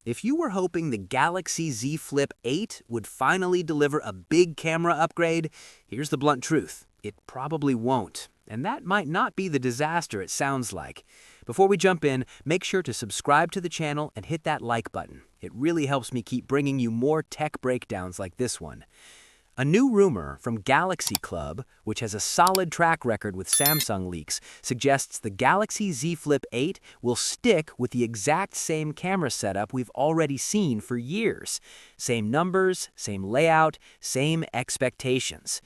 If you were hoping the Galaxy Z Flip 8 would finally deliver a big camera upgrade, here's the blunt truth. It probably won't. And that might not be the disaster it sounds like. Before we jump in, make sure to subscribe to the channel and hit that like button. It really helps me keep bringing you more tech breakdowns like this one. A new rumor from Galaxy Club, which has a solid track record with Samsung leaks, suggests the Galaxy Z Flip 8 will stick with the exact same camera setup we've already seen for years. Same numbers, same layout, same expectations.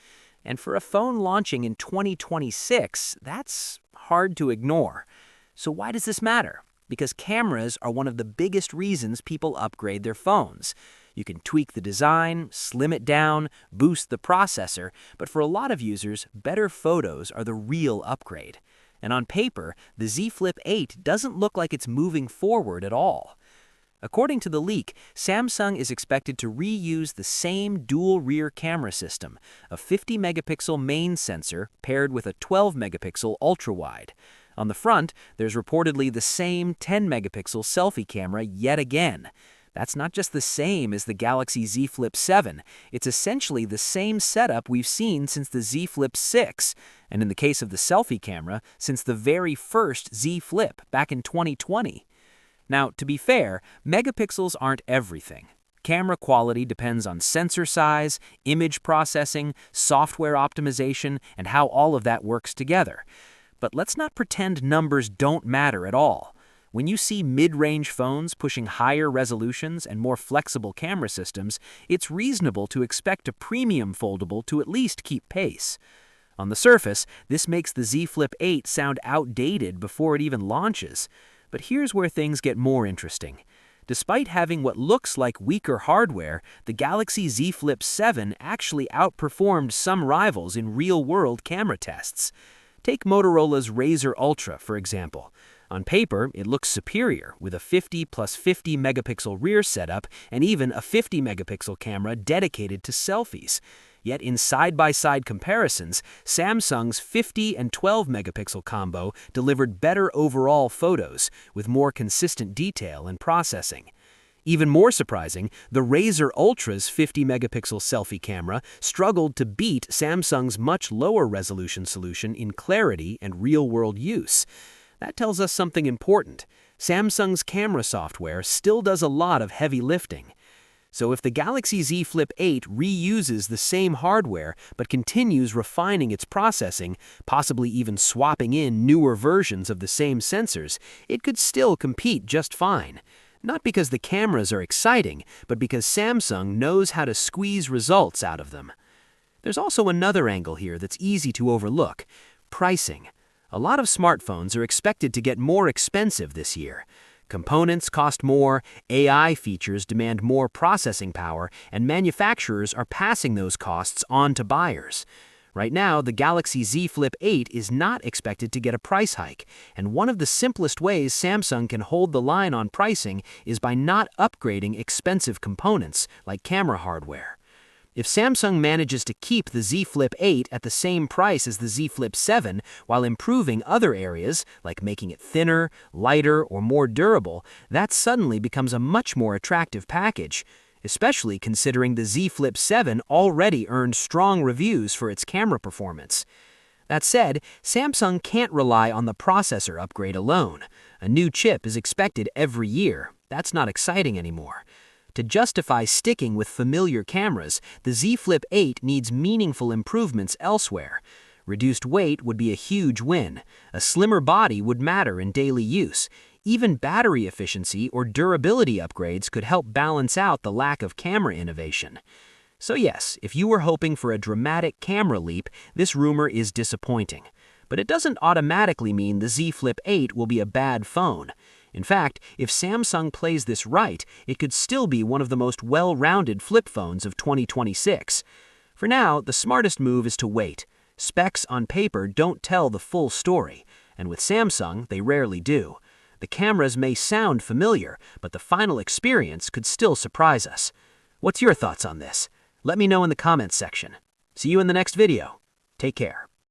And for a phone launching in 2026, that's hard to ignore. So why does this matter? Because cameras are one of the biggest reasons people upgrade their phones. You can tweak the design, slim it down, boost the processor, but for a lot of users, better photos are the real upgrade. And on paper, the Z Flip 8 doesn't look like it's moving forward at all. According to the leak, Samsung is expected to reuse the same dual rear camera system, a 50-megapixel main sensor paired with a 12-megapixel ultra-wide. On the front, there's reportedly the same 10-megapixel selfie camera yet again. That's not just the same as the Galaxy Z Flip 7, it's essentially the same setup we've seen since the Z Flip 6, and in the case of the selfie camera, since the very first Z Flip back in 2020. Now, to be fair, megapixels aren't everything. Camera quality depends on sensor size, image processing, software optimization, and how all of that works together. But let's not pretend numbers don't matter at all. When you see mid-range phones pushing higher resolutions and more flexible camera systems, it's reasonable to expect a premium foldable to at least keep pace. On the surface, this makes the Z Flip 8 sound outdated before it even launches. But here's where things get more interesting. Despite having what looks like weaker hardware, the Galaxy Z Flip 7 actually outperformed some rivals in real-world camera tests. Take Motorola's Razr Ultra, for example. On paper, it looks superior, with a 50 plus 50 megapixel rear setup and even a 50 megapixel camera dedicated to selfies. Yet in side-by-side comparisons, Samsung's 50 and 12 megapixel combo delivered better overall photos, with more consistent detail and processing. Even more surprising, the Razr Ultra's 50-megapixel selfie camera struggled to beat Samsung's much lower resolution solution in clarity and real-world use. That tells us something important. Samsung's camera software still does a lot of heavy lifting. So if the Galaxy Z Flip 8 reuses the same hardware but continues refining its processing, possibly even swapping in newer versions of the same sensors, it could still compete just fine. Not because the cameras are exciting, but because Samsung knows how to squeeze results out of them. There's also another angle here that's easy to overlook: pricing. A lot of smartphones are expected to get more expensive this year. Components cost more, AI features demand more processing power, and manufacturers are passing those costs on to buyers. Right now, the Galaxy Z Flip 8 is not expected to get a price hike, and one of the simplest ways Samsung can hold the line on pricing is by not upgrading expensive components like camera hardware. If Samsung manages to keep the Z Flip 8 at the same price as the Z Flip 7 while improving other areas, like making it thinner, lighter, or more durable, that suddenly becomes a much more attractive package, especially considering the Z Flip 7 already earned strong reviews for its camera performance. That said, Samsung can't rely on the processor upgrade alone. A new chip is expected every year. That's not exciting anymore. To justify sticking with familiar cameras, the Z Flip 8 needs meaningful improvements elsewhere. Reduced weight would be a huge win. A slimmer body would matter in daily use. Even battery efficiency or durability upgrades could help balance out the lack of camera innovation. So yes, if you were hoping for a dramatic camera leap, this rumor is disappointing. But it doesn't automatically mean the Z Flip 8 will be a bad phone. In fact, if Samsung plays this right, it could still be one of the most well-rounded flip phones of 2026. For now, the smartest move is to wait. Specs on paper don't tell the full story, and with Samsung, they rarely do. The cameras may sound familiar, but the final experience could still surprise us. What's your thoughts on this? Let me know in the comments section. See you in the next video. Take care.